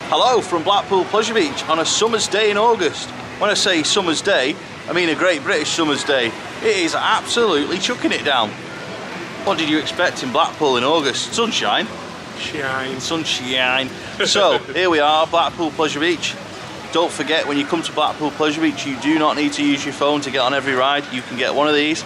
Hello from Blackpool Pleasure Beach on a summer's day in August. When I say summer's day, I mean a great British summer's day. It is absolutely chucking it down. What did you expect in Blackpool in August? Sunshine? Sunshine. So, here we are, Blackpool Pleasure Beach. Don't forget, when you come to Blackpool Pleasure Beach, you do not need to use your phone to get on every ride. You can get one of these.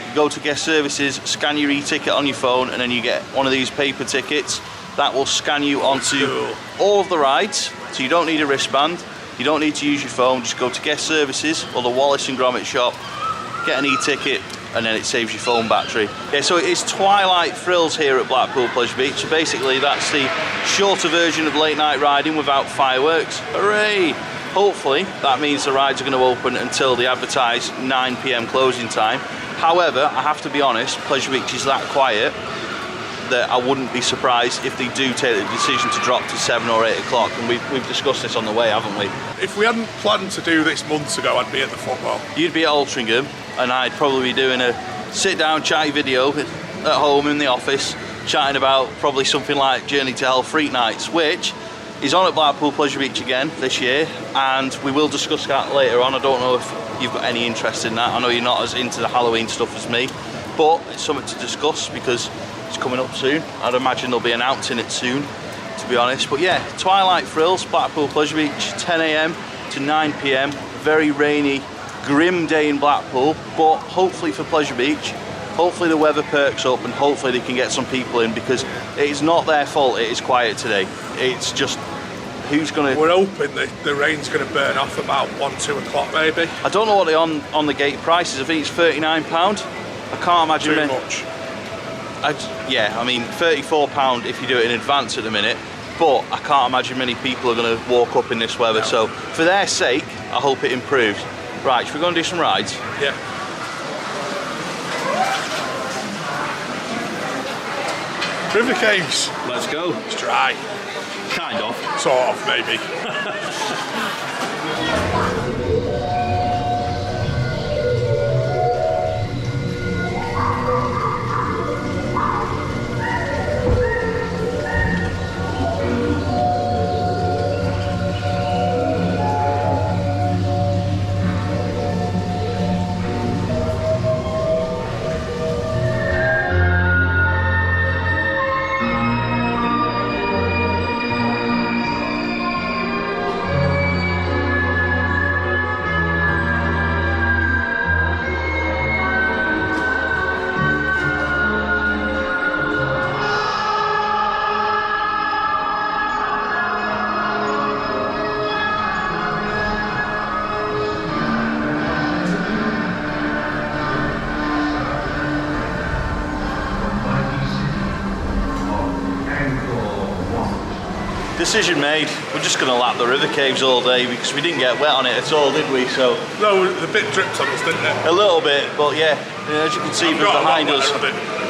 You go to guest services, scan your e-ticket on your phone, and then you get one of these paper tickets. That will scan you onto all of the rides, so you don't need a wristband, you don't need to use your phone. Just go to guest services or the Wallace and Gromit shop, get an e-ticket, and then it saves your phone battery. Yeah, so it is Twilight Thrills here at Blackpool Pleasure Beach. So basically that's the shorter version of late night riding without fireworks. Hooray! Hopefully that means the rides are going to open until the advertised 9 PM closing time. However, I have to be honest, Pleasure Beach is that quiet that I wouldn't be surprised if they do take the decision to drop to 7 or 8 o'clock, and we've discussed this on the way, haven't we? If we hadn't planned to do this months ago, I'd be at the football. You'd be at Altrincham, and I'd probably be doing a sit-down chatty video at home in the office, chatting about probably something like Journey to Hell Freak Nights, which is on at Blackpool Pleasure Beach again this year, and we will discuss that later on. I don't know if you've got any interest in that. I know you're not as into the Halloween stuff as me, but it's something to discuss because it's coming up soon. I'd imagine they'll be announcing it soon, to be honest. But yeah, Twilight Thrills, Blackpool Pleasure Beach, 10 AM to 9 PM. Very rainy, grim day in Blackpool, but hopefully for Pleasure Beach, hopefully the weather perks up and hopefully they can get some people in, because it is not their fault it is quiet today. It's just, who's going to... We're hoping the rain's going to burn off about 1-2 o'clock maybe. I don't know what the on the gate price is. I think it's £39. I can't imagine... Too much. Yeah, I mean £34 if you do it in advance at the minute, but I can't imagine many people are going to walk up in this weather, so for their sake I hope it improves. Right, should we go and do some rides? Yeah. River Caves. Let's go. It's dry. Kind of. Sort of, maybe. Decision made. We're just going to lap the river caves all day because we didn't get wet on it at all, did we? So no, the bit dripped on us, didn't it? A little bit, but yeah, as you can see from behind us,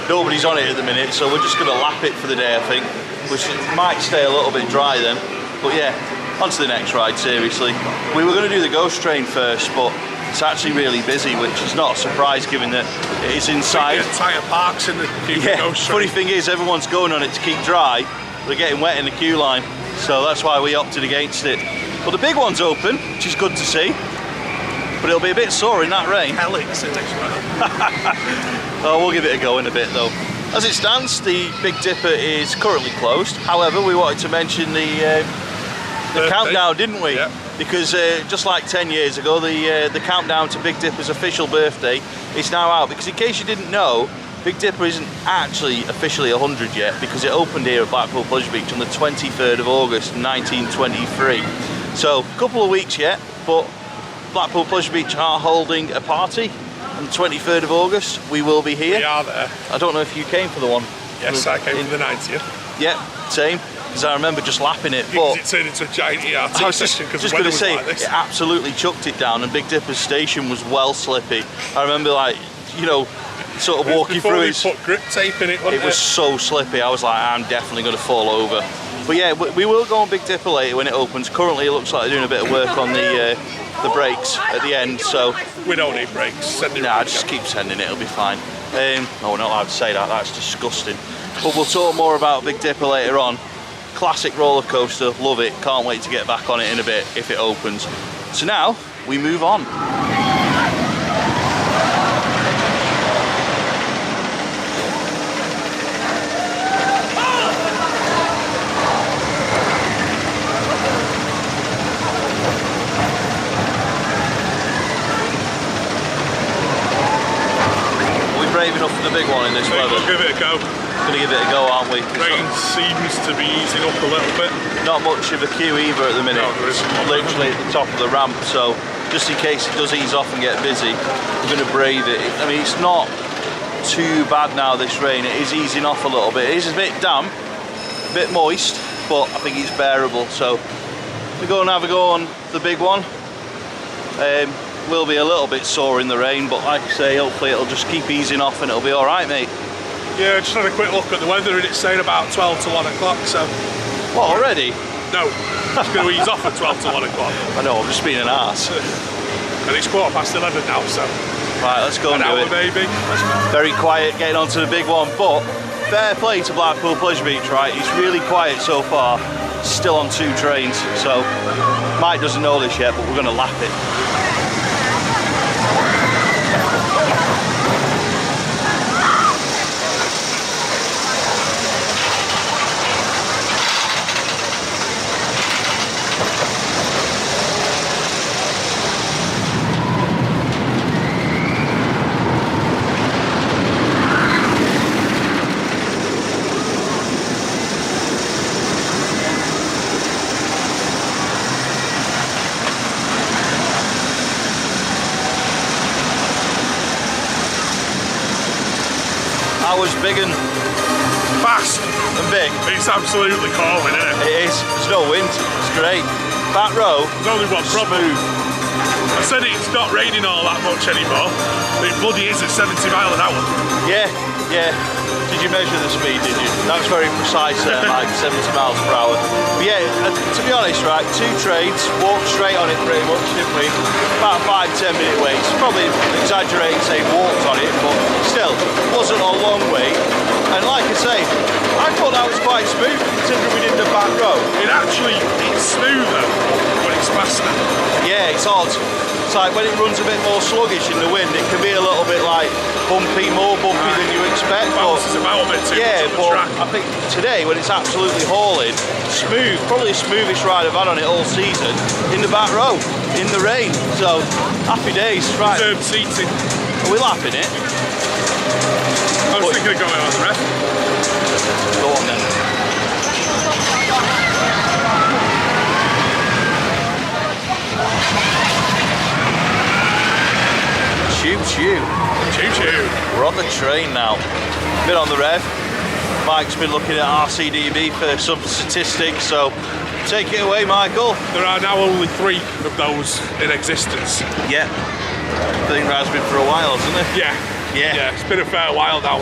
nobody's on it at the minute, so we're just going to lap it for the day, I think, which might stay a little bit dry then. But yeah, on to the next ride, seriously. We were going to do the ghost train first, but it's actually really busy, which is not a surprise given that it is inside. The entire park's in the queue for ghost train. Funny thing is, everyone's going on it to keep dry. They're getting wet in the queue line, so that's why we opted against it. But the big one's open, which is good to see, but it'll be a bit sore in that rain. Helix it as well. Oh, we'll give it a go in a bit though. As it stands, the Big Dipper is currently closed. However, we wanted to mention the countdown, didn't we? Yeah. Because just like 10 years ago, the countdown to Big Dipper's official birthday is now out. Because in case you didn't know, Big Dipper isn't actually officially 100 yet, because it opened here at Blackpool Pleasure Beach on the 23rd of August 1923. So a couple of weeks yet, but Blackpool Pleasure Beach are holding a party on the 23rd of August. We will be here. We are there. I don't know if you came for the one. Yes, I came for the 90th. Yeah, same. Because I remember just lapping it. Because it turned into a giant ERT session because the weather was like this. It absolutely chucked it down, and Big Dipper's station was well slippy. I remember, like, you know, sort of walking through it. Put grip tape in it, wasn't it? It was so slippy. I was like, I'm definitely going to fall over. But yeah, we will go on Big Dipper later when it opens. Currently, it looks like they're doing a bit of work on the brakes at the end. So we don't need brakes. Nah, just keep sending it. It'll be fine. No, we're not allowed to say that. That's disgusting. But we'll talk more about Big Dipper later on. classic roller coaster, love it, can't wait to get back on it in a bit if it opens. So now we move on. Brave enough for the big one in this weather. We'll give it a go. Gonna give it a go, aren't we? Rain seems to be easing up a little bit. Not much of a queue either at the minute. No, there isn't. Literally at the top of the ramp, so just in case it does ease off and get busy, we're gonna brave it. I mean, it's not too bad now, this rain. It is easing off a little bit. It is a bit damp, a bit moist, but I think it's bearable. So we go and have a go on the big one. Will be a little bit sore in the rain, but like I say, hopefully it'll just keep easing off and it'll be all right, mate. Yeah, just had a quick look at the weather and it's saying about 12 to 1 o'clock, so... What, already? No, it's going to ease off at 12 to 1 o'clock. I know, I'm just being an arse. And it's 11:15 now, so... Right, let's go and do it. Maybe. Very quiet getting onto the big one, but fair play to Blackpool Pleasure Beach, right? It's really quiet so far. Still on 2 trains, so Mike doesn't know this yet, but we're going to lap it. That was big and Fast and big. It's absolutely calming, isn't it? It is. There's no wind. It's great. Back row. There's only one problem. Smooth. I said it's not raining all that much anymore. It bloody is at 70 miles an hour. Yeah, yeah. Did you measure the speed, did you? That was very precise there, Mike, 70 miles per hour. But yeah, to be honest, right, 2 trains, walked straight on it pretty much, didn't we? About 5-10 minute waits. Probably exaggerating saying walked on it, but still, wasn't a long wait. And like I say, I thought that was quite smooth considering we did the back row. It's smoother when it's faster. Yeah, it's odd. It's like when it runs a bit more sluggish in the wind, it can be a little bit like bumpy, more bumpy than you expect. Bounces about a bit too yeah, much on the but track. I think today when it's absolutely hauling, smooth, probably the smoothest ride I've had on it all season, in the back row, in the rain. So, happy days. Right. Reserved seating. Are we lapping it? I was thinking of going on the rest. Go on then. Choo choo. Choo choo. We're on the train now. Been on the rev. Mike's been looking at RCDB for some statistics, so take it away, Michael. There are now only 3 of those in existence. Yeah. I think there has been for a while, hasn't it? Yeah. Yeah, it's been a fair while now.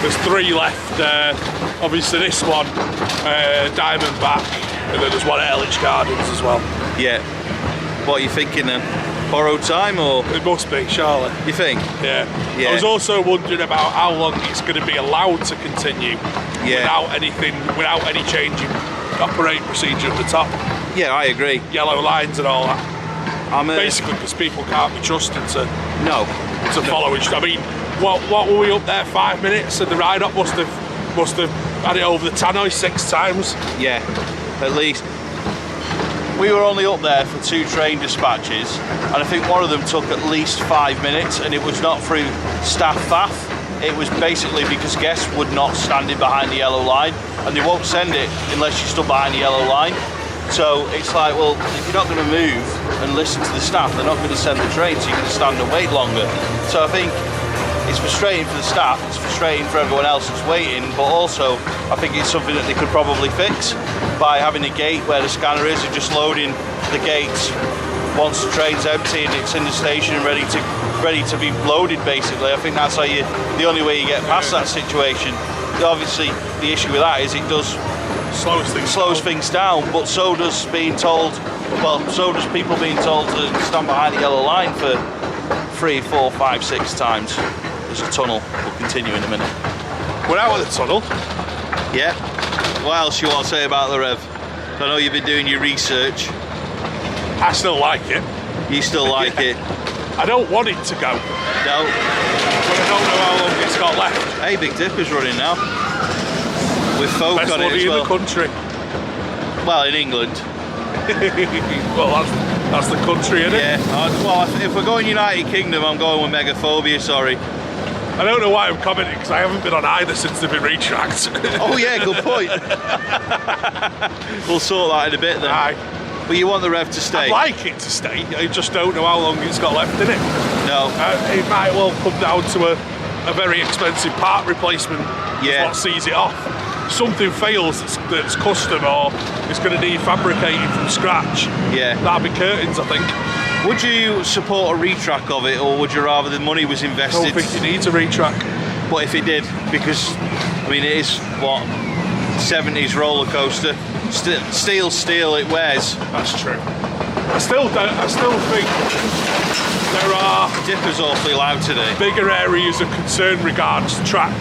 There's 3 left. Obviously this one, Diamondback, and then there's one at Ellich Gardens as well. Yeah. What are you thinking then? Borrowed time or? It must be, surely. You think? Yeah. Yeah. I was also wondering about how long it's going to be allowed to continue without any change in operating procedure at the top. Yeah, I agree. Yellow lines and all that. Basically because people can't be trusted to follow it. I mean, what were we up there, 5 minutes, and the ride-up must have had it over the tannoy 6 times. Yeah, at least. We were only up there for 2 train dispatches, and I think one of them took at least 5 minutes, and it was not through staff faff. It was basically because guests would not stand in behind the yellow line, and they won't send it unless you stood behind the yellow line. So it's like, well, if you're not going to move and listen to the staff, they're not going to send the train, so you're going to stand and wait longer. So I think it's frustrating for the staff, it's frustrating for everyone else that's waiting, but also I think it's something that they could probably fix by having a gate where the scanner is and just loading the gates once the train's empty and it's in the station and ready to be loaded. Basically, I think that's how the only way you get past that situation. Obviously, the issue with that is it does slows things down, but so does being told. Well, so does people being told to stand behind the yellow line for 3, 4, 5, 6 times. There's a tunnel. We'll continue in a minute. We're out of the tunnel. Yeah. What else you want to say about the Rev? I know you've been doing your research. I still like it. You still like it? I don't want it to go. No. But I don't know how long it's got left. Hey, Big Dipper's running now. With folk Best on it as money well. in the country. Well, in England. Well, that's the country, isn't it? Yeah. Well, if we're going United Kingdom, I'm going with Megaphobia, sorry. I don't know why I'm commenting, because I haven't been on either since they've been retracked. Oh yeah, good point. We'll sort that in a bit then. Aye. But you want the Rev to stay? I'd like it to stay, I just don't know how long it's got left in it. No. It might well come down to a very expensive part replacement. Yeah. What sees it off. Something fails that's custom or it's going to need fabricating from scratch. Yeah. That'd be curtains, I think. Would you support a retrack of it, or would you rather the money was I invested? don't think it needs a retrack. But if it did, because I mean, it is what 70s roller coaster, steel, it wears. That's true. I still think there are Dipper's awfully loud today. bigger areas of concern regards track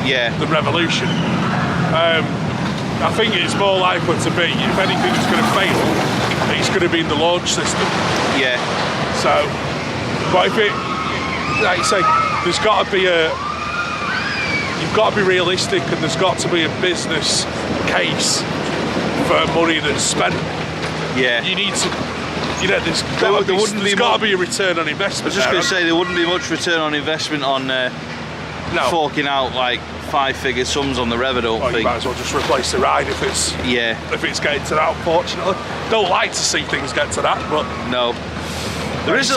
Yeah. than Revolution. I think it's more likely to be, if anything is going to fail, it's going to be in the launch system. Yeah. So, but if it, like you say, there's got to be you've got to be realistic, and there's got to be a business case for money that's spent. Yeah. You need to, there's got to be a return on investment. I was just going to say there wouldn't be much return on investment on forking out like 5-figure sums on the Rev, I don't think. You might as well just replace the ride if it's getting to that, unfortunately. Don't like to see things get to that, but no. There is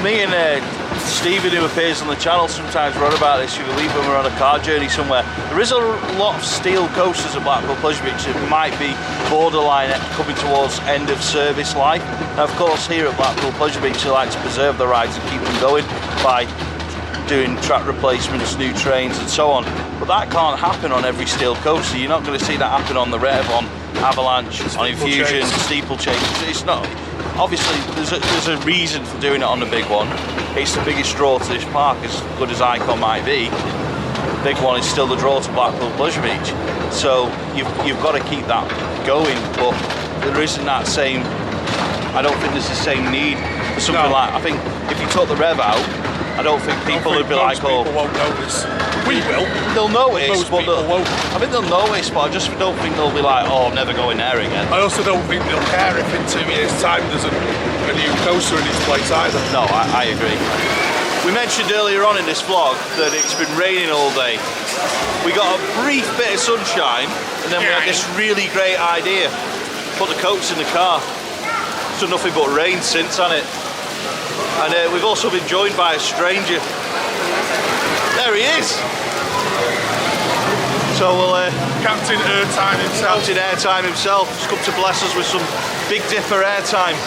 me and Stephen, who appears on the channel sometimes, wrote about this, you believe, when we're on a car journey somewhere. There is a lot of steel coasters at Blackpool Pleasure Beach that might be borderline coming towards end of service life. Now, of course, here at Blackpool Pleasure Beach, they like to preserve the rides and keep them going by doing track replacements, new trains and so on. But that can't happen on every steel coaster. You're not going to see that happen on the Rev, on Avalanche, on Infusion, Steeplechase. It's not. Obviously, there's a reason for doing it on the big one. It's the biggest draw to this park, as good as Icon might be. The big one is still the draw to Blackpool Pleasure Beach. So you've got to keep that going, but there isn't that same, I don't think there's the same need for something like, I think if you took the Rev out, I don't think people would be like, oh... people won't notice. We will. They'll notice, Most people won't. I think they'll notice, but I just don't think they'll be like, oh, I'm never going there again. I also don't think they'll care if in 2 years' time there's a new coaster in its place either. No, I agree. We mentioned earlier on in this vlog that it's been raining all day. We got a brief bit of sunshine, and then we had this really great idea. Put the coats in the car. It's done nothing but rain since, hasn't it? And we've also been joined by a stranger. There he is. So we'll... Captain Airtime himself. Captain Airtime himself. He's come to bless us with some Big Dipper airtime.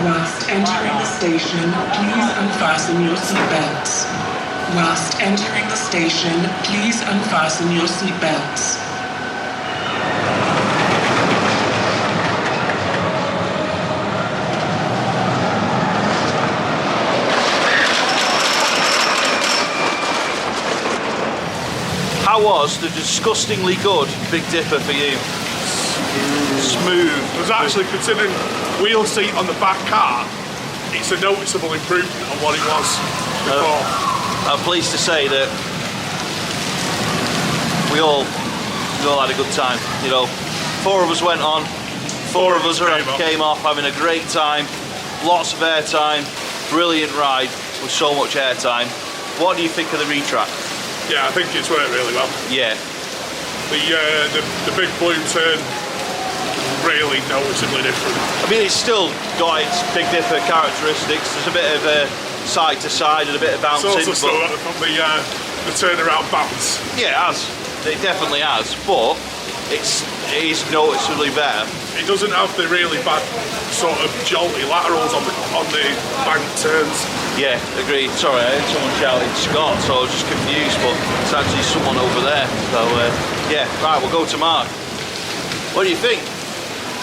Whilst entering the station, please unfasten your seatbelts. Whilst entering the station, please unfasten your seatbelts. How was the disgustingly good Big Dipper for you? Smooth. It was actually, considering wheel seat on the back car, it's a noticeable improvement on what it was before. I'm pleased to say that we all had a good time. 4 of us went on, 4 of us came off having a great time, lots of airtime, brilliant ride with so much airtime. What do you think of the retrack? Yeah, I think it's worked really well. Yeah. The big blue turn, really noticeably different. I mean, it's still got its Big Dipper characteristics. There's a bit of side to side and a bit of bouncing. It's also still got the turnaround bounce. Yeah, it has. It definitely has. But it is noticeably better. It doesn't have the really bad sort of jolty laterals on the bank turns. Yeah, agreed. Sorry, I heard someone shouting Scott, so I was just confused, but it's actually someone over there. So, yeah, right, we'll go to Mark. What do you think?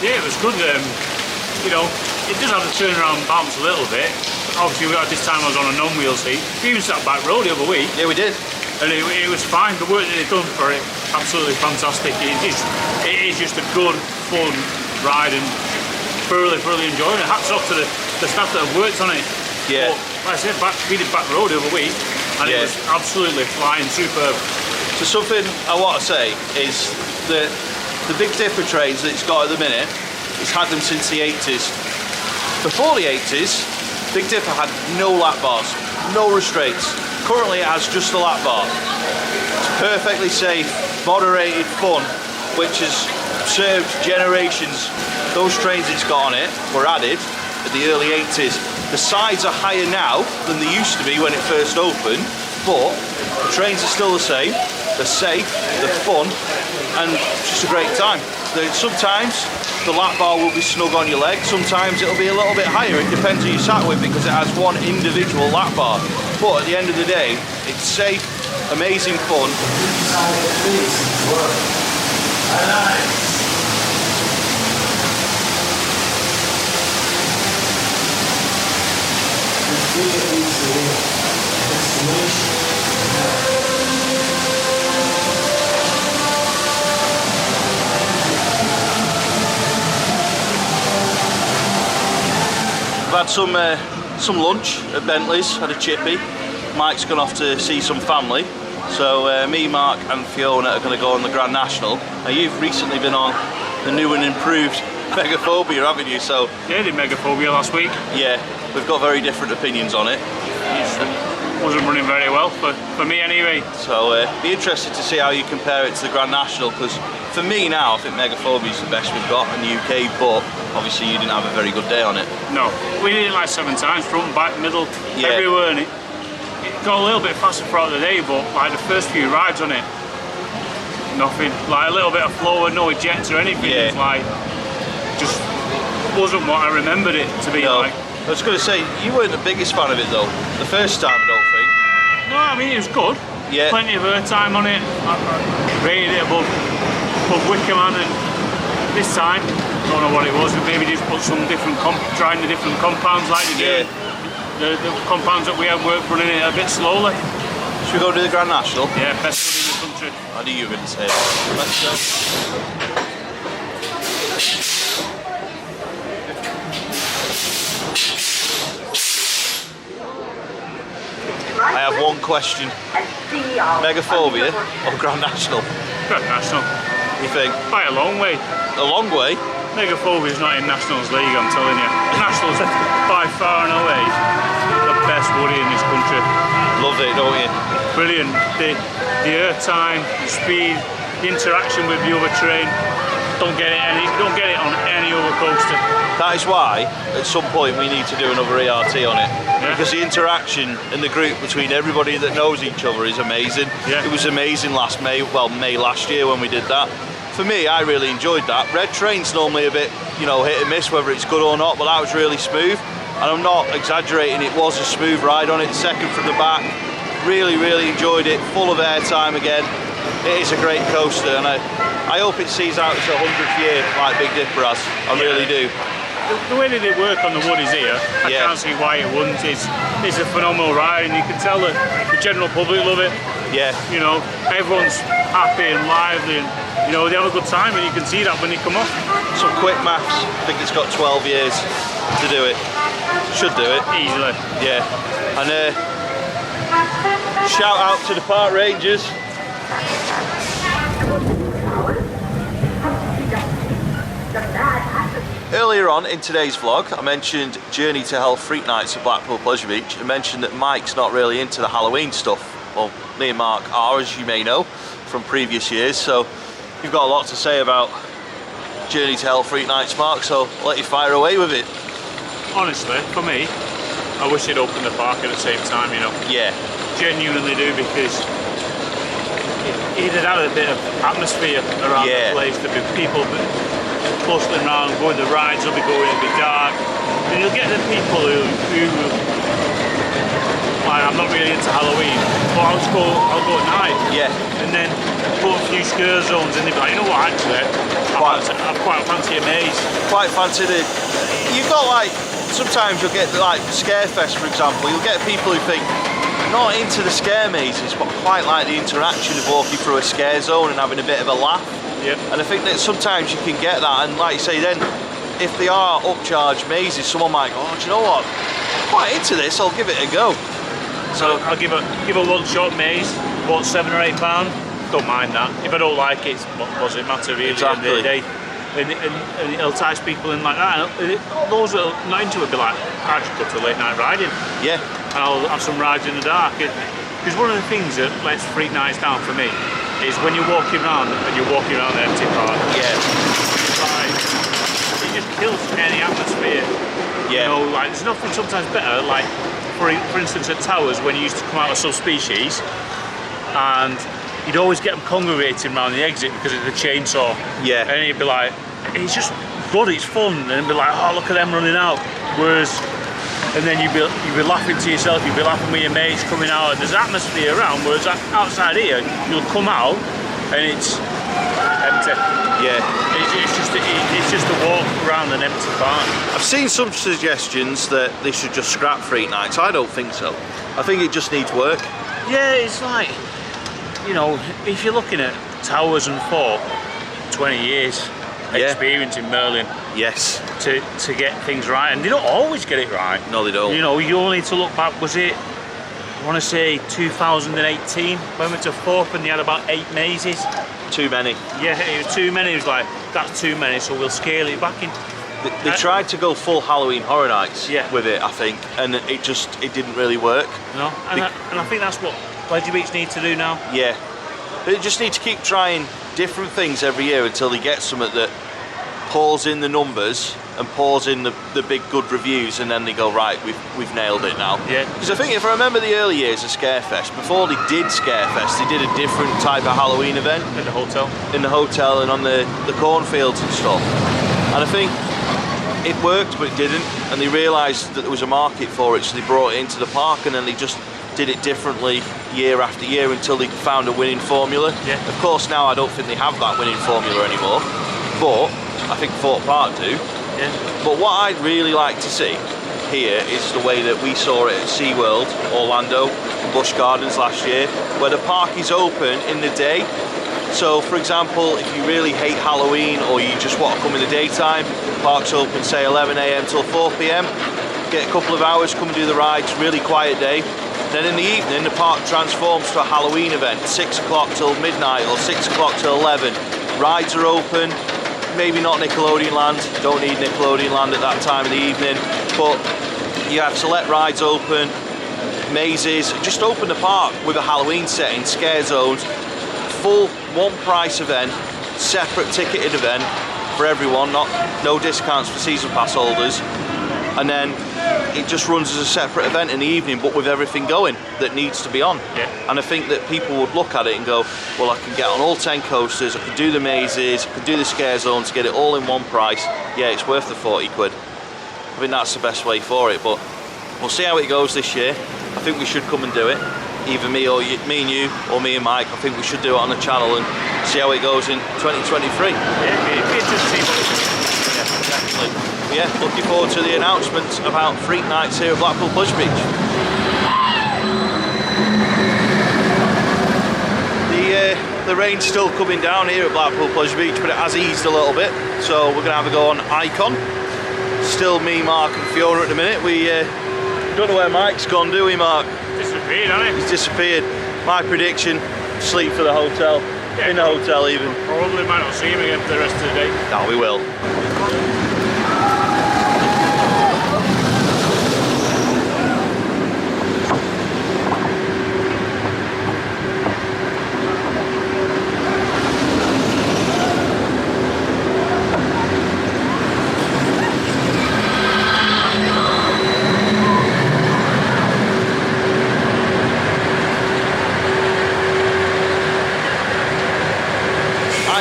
Yeah, it was good. It does have the turnaround bounce a little bit. obviously this time I was on a non-wheel seat. We even sat back row the other week. Yeah, we did. And it was fine. The work that they've done for it, absolutely fantastic. It is just a good, fun ride and thoroughly enjoying it. Hats off to the staff that have worked on it. Yeah. But, like I said, we did back row the other week and it was absolutely flying superb. So something I want to say is that the Big Dipper trains that it's got at the minute, it's had them since the 80s. Before the 80s, Big Dipper had no lap bars, no restraints. Currently it has just a lap bar. It's perfectly safe, moderated fun, which has served generations. Those trains it's got on it were added in the early 80s. The sides are higher now than they used to be when it first opened, but the trains are still the same. They're safe, they're fun, and just a great time. Sometimes the lap bar will be snug on your leg, sometimes it'll be a little bit higher. It depends who you sat with because it has one individual lap bar. But at the end of the day, it's safe, amazing fun. I've had some lunch at Bentley's, had a chippy. Mike's gone off to see some family. So me, Mark and Fiona are going to go on the Grand National. Now you've recently been on the new and improved Megaphobia, haven't you? So yeah, I did Megaphobia last week. Yeah, we've got very different opinions on it. It wasn't running very well, for me anyway. So be interested to see how you compare it to the Grand National, because for me now, I think Megaphobia is the best we've got in the UK, but obviously you didn't have a very good day on it. No, we did it like 7 times, front, back, middle, everywhere, and it got a little bit faster throughout the day, but like the first few rides on it, nothing. Like a little bit of flow and no ejects or anything. It's like, just wasn't what I remembered it to be like. I was going to say, you weren't the biggest fan of it though, the first time I don't think. No, I mean it was good. Yeah. Plenty of airtime on it. I rated it above Wickerman, and this time, I don't know what it was, maybe just put some different, trying the different compounds like they do. The compounds that we had worked running it a bit slowly. Should we go to the Grand National? Yeah, best one in the country. I knew you were going to say that. Let's go. I have one question. Megaphobia or Grand National? Grand National. You think? By a long way. A long way? Megaphobia is not in Nationals League, I'm telling you. Nationals by far and away the best woody in this country. Love it, don't you? Brilliant. The airtime, the speed, the interaction with the other train. Don't get it on any other coaster. That is why at some point we need to do another ERT on it, because the interaction in the group between everybody that knows each other is amazing. It was amazing last May last year when we did that. For me, I really enjoyed that. Red Train's normally a bit, hit and miss whether it's good or not, but that was really smooth, and I'm not exaggerating, it was a smooth ride on it, second from the back. Really enjoyed it, full of airtime again. It is a great coaster, and I hope it sees out its 100th year like Big Dipper has. I really do. The way that they work on the woodies here, I can't see why it wouldn't. It's a phenomenal ride, and you can tell that the general public love it. Yeah. Everyone's happy and lively, and they have a good time, and you can see that when they come off. Some quick maths. I think it's got 12 years to do it. Should do it easily. Yeah. And shout out to the park rangers. Earlier on in today's vlog, I mentioned Journey to Hell Freak Nights at Blackpool Pleasure Beach, and mentioned that Mike's not really into the Halloween stuff. Well, me and Mark are, as you may know from previous years, so you've got a lot to say about Journey to Hell Freak Nights, Mark, so I'll let you fire away with it. Honestly, for me, I wish they'd open the park at the same time, Yeah. Genuinely do, because it'd add a bit of atmosphere around the place. There'd be people bustling around, going the rides, will be going, it'll be dark, and you'll get the people who like, I'm not really into Halloween, but I'll go at night. Yeah. And then put a few scare zones, and they'd be like, you know what, actually, I quite fancy a maze. Quite fancy the. You've got like sometimes you'll get like Scarefest, for example, you'll get people who think not into the scare mazes, but quite like the interaction of walking through a scare zone and having a bit of a laugh. Yep. And I think that sometimes you can get that, and like you say, then if they are upcharged mazes, someone might go, oh, do you know what? I'm quite into this, I'll give it a go. So I'll give a one-shot maze, about £7 or £8. Don't mind that. If I don't like it, what does it matter really? Exactly. At the end of the day. And it'll entice people in like that. And those that are not into it will be like, I should go to late night riding. Yeah. And I'll have some rides in the dark. Because one of the things that lets freak nights down for me is when you're walking around and you're walking around the empty park. Yeah. It's like, it just kills any atmosphere. Yeah. You know, like there's nothing sometimes better, like for instance at Towers when you used to come out of Subspecies and you'd always get them congregating around the exit because of the chainsaw. Yeah. And you'd be like, it's just good, it's fun. And it'd be like, oh, look at them running out. Whereas, and then you'd be laughing to yourself, you'd be laughing with your mates coming out, and there's atmosphere around. Whereas outside here, you'll come out and it's empty. Yeah. It's just a walk around an empty park. I've seen some suggestions that they should just scrap Freak Nights. I don't think so. I think it just needs work. Yeah, it's like, you know, if you're looking at Towers and Fort, 20 years experience in Merlin. Yes. To get things right, and they don't always get it right. No, they don't. You know, you only need to look back, was it, I want to say 2018, when we went to Forth and they had about 8 mazes. Too many. Yeah, it was too many. It was like, that's too many, so we'll scale it back in. They tried to go full Halloween Horror Nights with it, I think, and it didn't really work. No, and I think that's what Pleasure Beach need to do now. Yeah. They just need to keep trying different things every year until they get something that pulls in the numbers and pulls in the big good reviews, and then they go, right, we've nailed it now. Yeah. Because I think if I remember the early years of Scarefest, before they did Scarefest, they did a different type of Halloween event. In the hotel. In the hotel and on the cornfields and stuff. And I think it worked, but it didn't, and they realised that there was a market for it, so they brought it into the park, and then they just did it differently year after year until they found a winning formula. Yeah. Of course, now I don't think they have that winning formula anymore, but I think Fort Park do. Yeah. But what I'd really like to see here is the way that we saw it at SeaWorld, Orlando, and Busch Gardens last year, where the park is open in the day. So, for example, if you really hate Halloween or you just want to come in the daytime, the park's open, say 11 AM till 4 PM. Get a couple of hours, come and do the rides, really quiet day. Then in the evening, the park transforms to a Halloween event, 6 o'clock till midnight or 6 o'clock till 11. Rides are open, maybe not Nickelodeon Land, don't need Nickelodeon Land at that time of the evening, but you have select rides open, mazes, just open the park with a Halloween setting, scare zones, full one price event, separate ticketed event for everyone, no discounts for season pass holders, and then it just runs as a separate event in the evening, but with everything going that needs to be on. Yeah. And I think that people would look at it and go, well, I can get on all 10 coasters, I can do the mazes, I can do the scare zones, get it all in one price. Yeah, it's worth the 40 quid. I think that's the best way for it, but we'll see how it goes this year. I think we should come and do it. Either me and you, or me and Mike. I think we should do it on the channel and see how it goes in 2023. Yeah, it'd be interesting to see what it's doing. Yeah, definitely. Yeah, looking forward to the announcements about Freak Nights here at Blackpool Pleasure Beach. The rain's still coming down here at Blackpool Pleasure Beach, but it has eased a little bit, so we're going to have a go on Icon. Still me, Mark and Fiona at the minute. We don't know where Mike's gone, do we, Mark? Disappeared, hasn't He's disappeared. My prediction, sleep for the hotel. Yeah, in the hotel even. Probably might not see him again for the rest of the day. No, we will.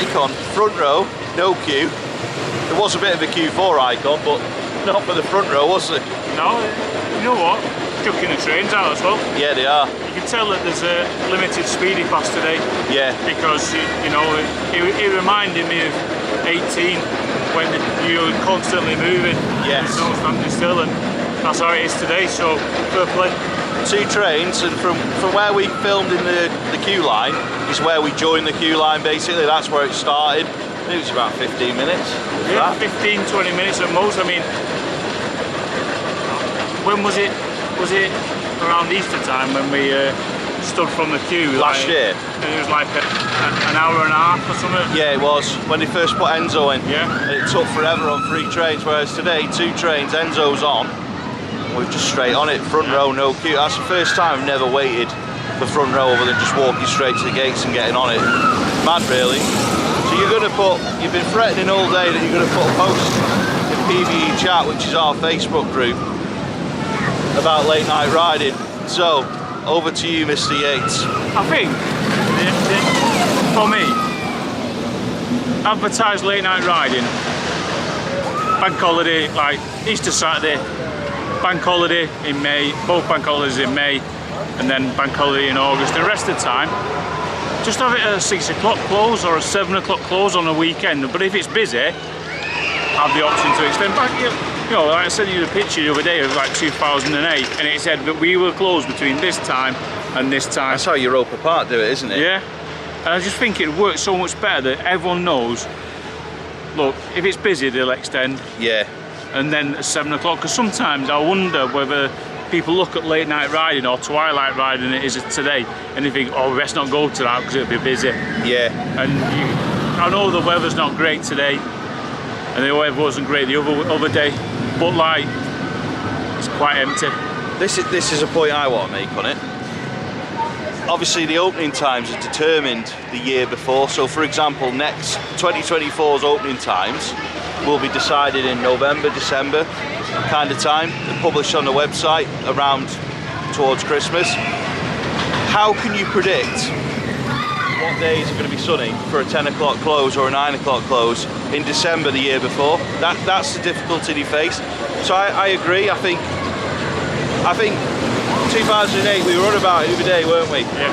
Icon, front row, no queue. There was a bit of a queue for Icon, but not for the front row, was there? No, you know what? Chucking the trains out as well. Yeah, they are. You can tell that there's a limited speedy pass today. Yeah. Because, you know, it reminded me of 18 when you're constantly moving. Yes. There's no standing still, and that's how it is today. So fair play. 2 trains, and from where we filmed in the queue line is where we joined the queue line. Basically, that's where it started. I think it was about 15 minutes. Yeah, 15, 20 minutes at most. I mean, when was it? Was it around Easter time when we stood from the queue? Last year. And it was like an hour and a half or something. Yeah, it was when they first put Enzo in. Yeah. And it took forever on 3 trains, whereas today 2 trains, Enzo's on. We're just straight on it, front row, no queue. That's the first time I've never waited for front row other than just walking straight to the gates and getting on it. Mad, really. So you've been threatening all day that you're going to put a post in PVE chat, which is our Facebook group, about late night riding. So, over to you, Mr. Yates. I think, for me, advertise late night riding, bank holiday, like Easter Saturday, bank holiday in May, both bank holidays in May, and then bank holiday in August. The rest of the time, just have it at a 6 o'clock close or a 7 o'clock close on a weekend. But if it's busy, have the option to extend back. You know, like I sent you the picture the other day of like 2008, and it said that we were closed between this time and this time. That's how Europa Park do it, isn't it? Yeah. And I just think it works so much better that everyone knows, look, if it's busy, they'll extend. Yeah. And then at 7 o'clock, because sometimes I wonder whether people look at late night riding or twilight riding it is today, and they think, oh, let's not go to that because it'll be busy. Yeah. And I know the weather's not great today, and the weather wasn't great the other day, but like, it's quite empty. This is a point I want to make on it. Obviously, the opening times are determined the year before. So, for example, next 2024's opening times will be decided in November, December kind of time, and published on the website around towards Christmas. How can you predict what days are going to be sunny for a 10 o'clock close or a 9 o'clock close in December the year before? That's the difficulty you face. So I agree. I think 2008 we were on about it the other day, weren't we? Yeah.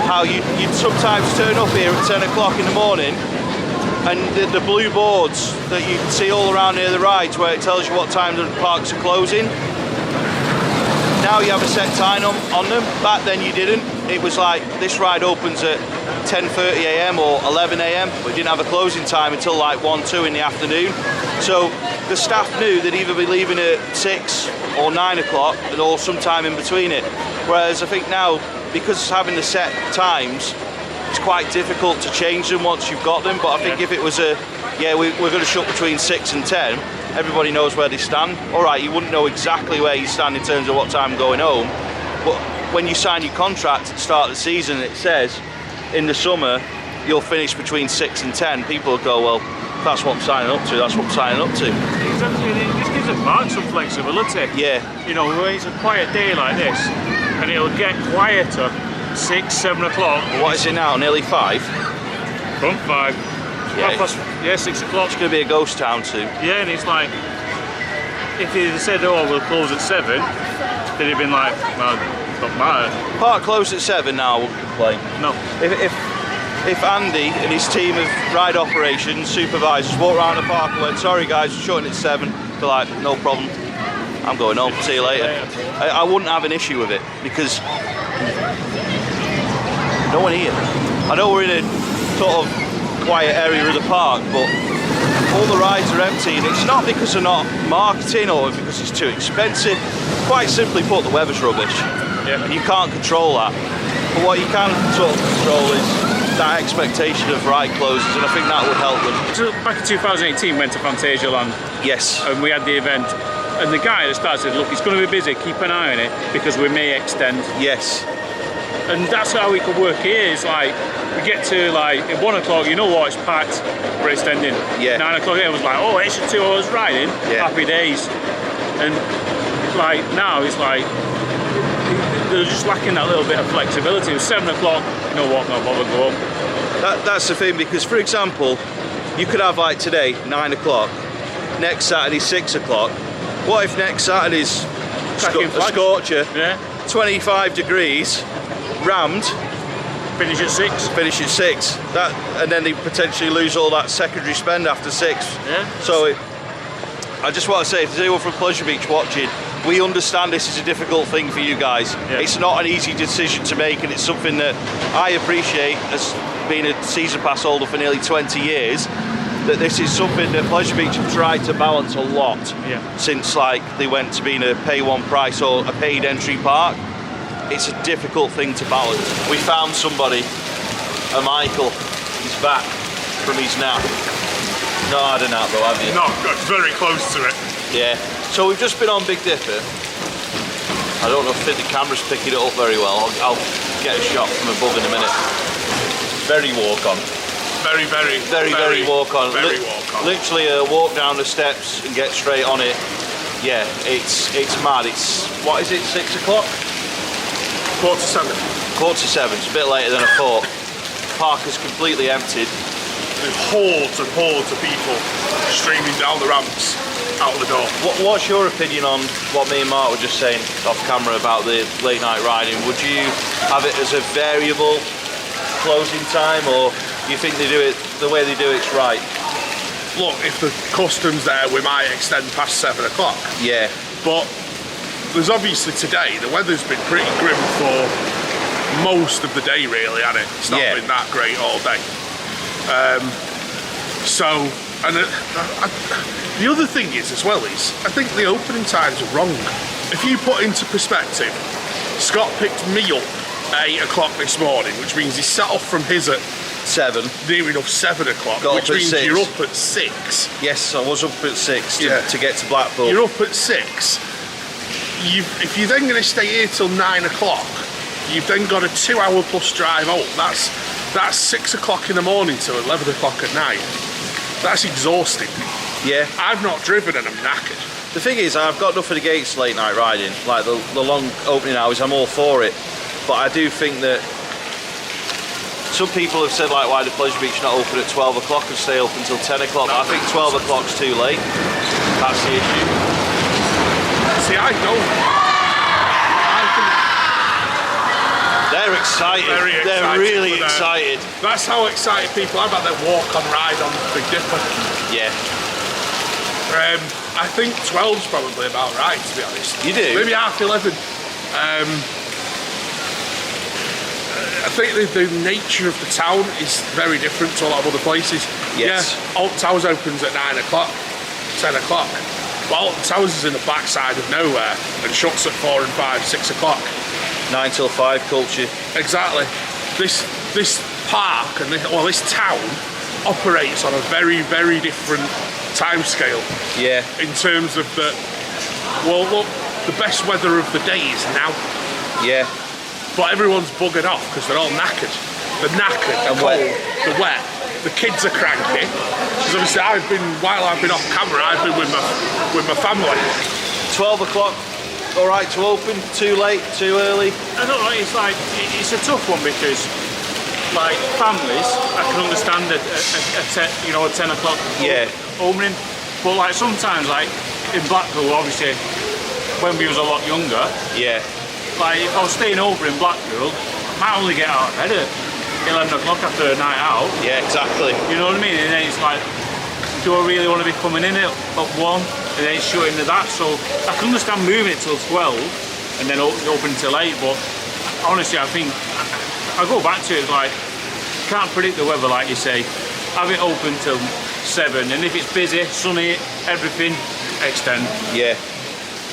How you'd sometimes turn up here at 10 o'clock in the morning, and the blue boards that you can see all around near the rides where it tells you what time the parks are closing. Now you have a set time on them. Back then you didn't. It was like, this ride opens at 10:30 a.m. or 11 a.m. We didn't have a closing time until like 1, 2 in the afternoon. So the staff knew they'd either be leaving at 6 or 9 o'clock or sometime in between it. Whereas I think now, because having the set times, it's quite difficult to change them once you've got them. But I think if it was we're going to shut between 6 and 10, everybody knows where they stand. All right, you wouldn't know exactly where you stand in terms of what time I'm going home, but when you sign your contract at the start of the season, it says in the summer you'll finish between 6 and 10. People will go, well, that's what I'm signing up to. That's what I'm signing up to. Exactly. This gives the park some flexibility. Yeah. You know, when it's a quiet day like this, and it'll get quieter 6, 7 o'clock. What is it now? Nearly 5? Front 5. Yeah, 6 o'clock. It's going to be a ghost town soon. Yeah, and it's like, if they said, oh, we'll close at 7, they'd have been like, well, it doesn't matter. Park closed at 7 now, I wouldn't complain. No. If Andy and his team of ride operations supervisors walked around the park and went, sorry guys, we're shutting at 7, they're like, no problem, I'm going home, see you later. I wouldn't have an issue with it, because no one here. I know we're in a sort of quiet area of the park, but all the rides are empty, and it's not because they're not marketing or because it's too expensive. Quite simply put, the weather's rubbish. Yeah. And you can't control that. But what you can sort of control is that expectation of ride closes, and I think that would help them. So back in 2018, went to Fantasia Land. Yes. And we had the event, and the guy at the start said, look, it's going to be busy, keep an eye on it, because we may extend. Yes. And that's how we could work here. It's like, we get to like, at 1 o'clock, you know what, it's packed, we're extending. Yeah. 9 o'clock, it was like, oh, extra 2 hours riding, happy days. And like, now it's like, they're just lacking that little bit of flexibility. It was 7 o'clock, you know what, no bother, go up. That's the thing, because for example, you could have like today, 9 o'clock, next Saturday, 6 o'clock. What if next Saturday's a scorcher, 25 degrees, rammed, Finish at 6. Finish at 6. That, and then they potentially lose all that secondary spend after 6. Yeah. So I just want to say, if there's anyone from Pleasure Beach watching, we understand this is a difficult thing for you guys. Yeah. It's not an easy decision to make, and it's something that I appreciate as being a season pass holder for nearly 20 years. That this is something that Pleasure Beach have tried to balance a lot since like they went to being a pay one price or a paid entry park. It's a difficult thing to balance. We found somebody, a Michael. He's back from his nap. Not had a nap though, have you? No, got very close to it. Yeah. So we've just been on Big Dipper. I don't know if the camera's picking it up very well. I'll get a shot from above in a minute. Very walk on. Very walk on. Very walk on. Literally a walk down the steps and get straight on it. Yeah, it's mad. It's, what is it, 6 o'clock? 7:15. 7:15, it's a bit later than I thought. Park is completely emptied. There's hordes and hordes of people streaming down the ramps out the door. What's your opinion on what me and Mark were just saying off camera about the late night riding? Would you have it as a variable closing time, or do you think they do it the way they do it's right? Look, if the custom's there, we might extend past 7 o'clock. Yeah. But there's obviously today, the weather's been pretty grim for most of the day really, hasn't it? It's not been that great all day. The other thing is as well is, I think the opening times are wrong. If you put into perspective, Scott picked me up at 8 o'clock this morning, which means he set off from his at 7. Near enough 7 o'clock, which means you're up at 6. Yes, I was up at 6 to get to Blackpool. You're up at 6. If you're then going to stay here till 9 o'clock, you've then got a 2-hour plus drive home. That's 6 o'clock in the morning till 11 o'clock at night. That's exhausting. Yeah. I've not driven and I'm knackered. The thing is, I've got nothing against late night riding. Like the long opening hours, I'm all for it. But I do think that some people have said, like, why the Pleasure Beach not open at 12 o'clock and stay open until 10 o'clock? I think 12 o'clock's too late. That's the issue. See, I don't. They're excited. They're really excited. That's how excited people are about their walk on ride on Big Dipper. Yeah. I think 12's probably about right, to be honest. You do? Maybe half 11. I think the nature of the town is very different to a lot of other places. Yes. Yeah, Alton Towers opens at 9 o'clock, 10 o'clock. But Alton Towers is in the backside of nowhere and shuts at 4 and 5, 6 o'clock. 9 till 5 culture. Exactly. This park and this town operates on a very, very different time scale. Yeah. In terms of the best weather of the day is now. Yeah. But everyone's buggered off because they're all knackered. They're knackered, and cold, wet. they're wet. The kids are cranky. Because obviously while I've been off camera, I've been with my family. 12 o'clock, all right to open? Too late? Too early? I don't know. It's like it's a tough one because, like, families, I can understand a 10 o'clock opening. But like sometimes, like in Blackpool, obviously, when we was a lot younger. Yeah. Like if I was staying over in Blackpool, I might only get out of bed at 11 o'clock after a night out. Yeah, exactly. You know what I mean? And then it's like, do I really want to be coming in at 1 and then shooting at that? So I can understand moving it till 12 and then open till 8, but honestly I think, I go back to it like, can't predict the weather like you say. Have it open till 7, and if it's busy, sunny, everything, extend. Yeah.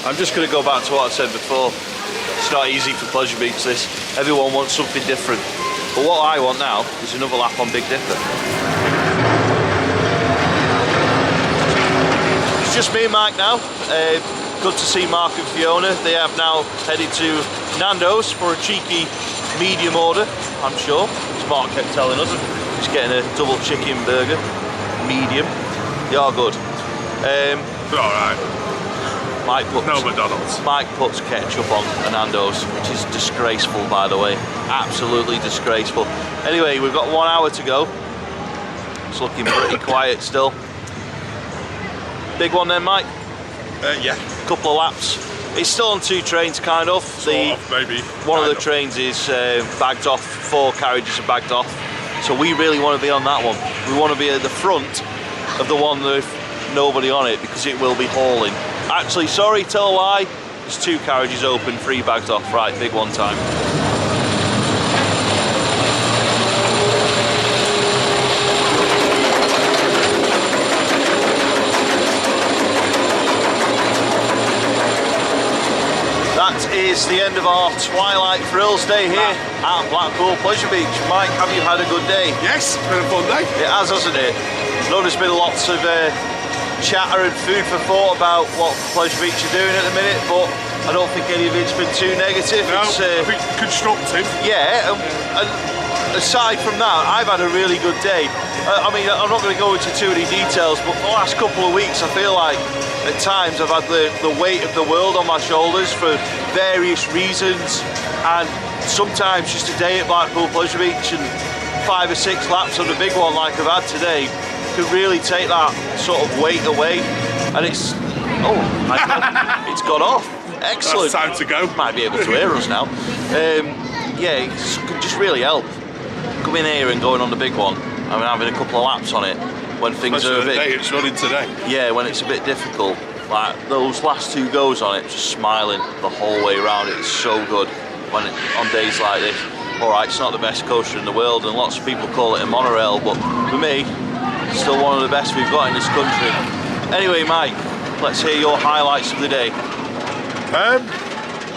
I'm just going to go back to what I said before. It's not easy for Pleasure Beach, this. Everyone wants something different. But what I want now is another lap on Big Dipper. It's just me and Mike now. Good to see Mark and Fiona. They have now headed to Nando's for a cheeky medium order, I'm sure. As Mark kept telling us. He's getting a double chicken burger, medium. They are good. They're alright. Mike puts, no McDonald's. Mike puts ketchup on a Nando's, which is disgraceful, by the way. Absolutely disgraceful. Anyway, we've got 1 hour to go. It's looking pretty quiet still. Big one then, Mike? Yeah. Couple of laps. It's still on 2 trains, kind of. Maybe. One of the trains is bagged off, 4 carriages are bagged off. So we really want to be on that one. We want to be at the front of the one with nobody on it, because it will be hauling. Actually, sorry, tell a lie. There's 2 carriages open, 3 bagged off. Right, big one time. That is the end of our Twilight Thrills day here at Blackpool Pleasure Beach. Mike, have you had a good day? Yes, it's been a fun day. It has, hasn't it? I know there's been lots of chatter and food for thought about what Pleasure Beach are doing at the minute, but I don't think any of it's been too negative. No, it's, I think constructive. Yeah, and aside from that, I've had a really good day. I mean, I'm not going to go into too many details, but the last couple of weeks I feel like at times I've had the weight of the world on my shoulders for various reasons, and sometimes just a day at Blackpool Pleasure Beach and 5 or 6 laps on the big one like I've had today could really take that sort of weight away. And it's it's gone off. Excellent. It's time to go. Might be able to hear us now. Yeah, it could just really help coming here and going on the big one. I mean, having a couple of laps on it when things Especially are a bit. Day it's running today. Yeah, when it's a bit difficult. Like those last 2 goes on it, just smiling the whole way around. It's so good on days like this. All right, it's not the best coaster in the world, and lots of people call it a monorail, but for me, it's still one of the best we've got in this country. Anyway, Mike, let's hear your highlights of the day.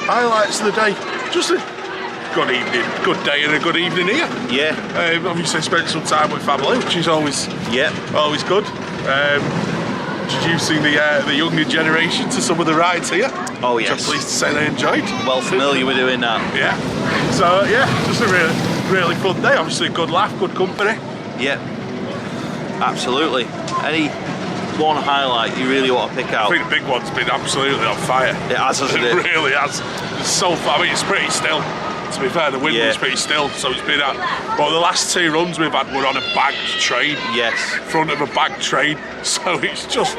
Highlights of the day. Just a good evening, good day and a good evening here. Yeah. Obviously spent some time with family, which is always good. Introducing the younger generation to some of the rides here. Oh yes. Which I'm pleased to say they enjoyed. Well familiar with doing that. Yeah. So yeah, just a really fun day. Obviously a good laugh, good company. Yeah. Absolutely. Any one highlight you really want to pick out? I think the big one's been absolutely on fire. It has, hasn't it? It really has. It's so far. I mean, it's pretty still. To be fair, the wind was pretty still, so it's been but the last 2 runs we've had were on a bagged train. Yes. Front of a bagged train, so it's just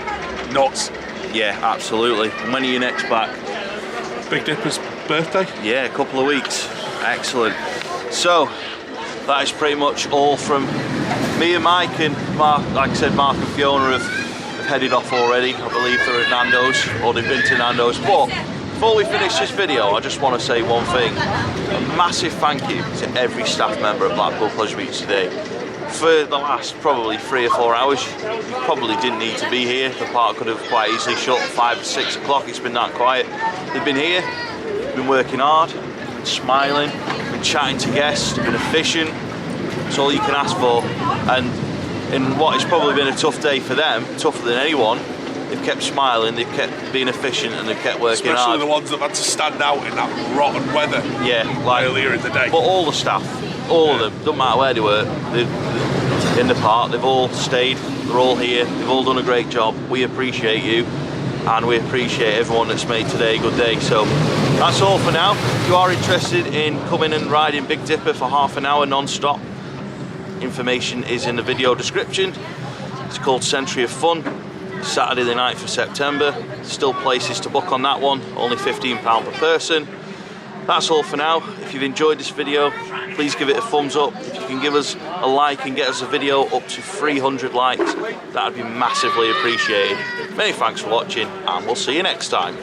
nuts. Yeah, absolutely. And when are you next back? Big Dipper's birthday? Yeah, a couple of weeks. Excellent. So, that is pretty much all from me and Mike, and Mark. Like I said, Mark and Fiona have headed off already. I believe they're at Nando's, or they've been to Nando's. But before we finish this video, I just want to say one thing. A massive thank you to every staff member at Blackpool Pleasure Beach today. For the last probably 3 or 4 hours, you probably didn't need to be here. The park could have quite easily shut 5 or 6 o'clock. It's been that quiet. They've been here, been working hard, been smiling, been chatting to guests, been efficient. It's all you can ask for. And in what has probably been a tough day for them, tougher than anyone, they've kept smiling, they've kept being efficient, and they've kept working hard. Especially the ones that had to stand out in that rotten weather. Yeah, like earlier in the day. But all the staff, all of them, doesn't matter where they were, in the park, they've all stayed, they're all here, they've all done a great job. We appreciate you, and we appreciate everyone that's made today a good day. So that's all for now. If you are interested in coming and riding Big Dipper for half an hour non-stop, information is in the video description. It's called Century of Fun. Saturday the 9th of September. Still places to book on that one, only £15 per person. That's all for now. If you've enjoyed this video, please give it a thumbs up. If you can give us a like and get us a video up to 300 likes, that would be massively appreciated. Many thanks for watching, and we'll see you next time.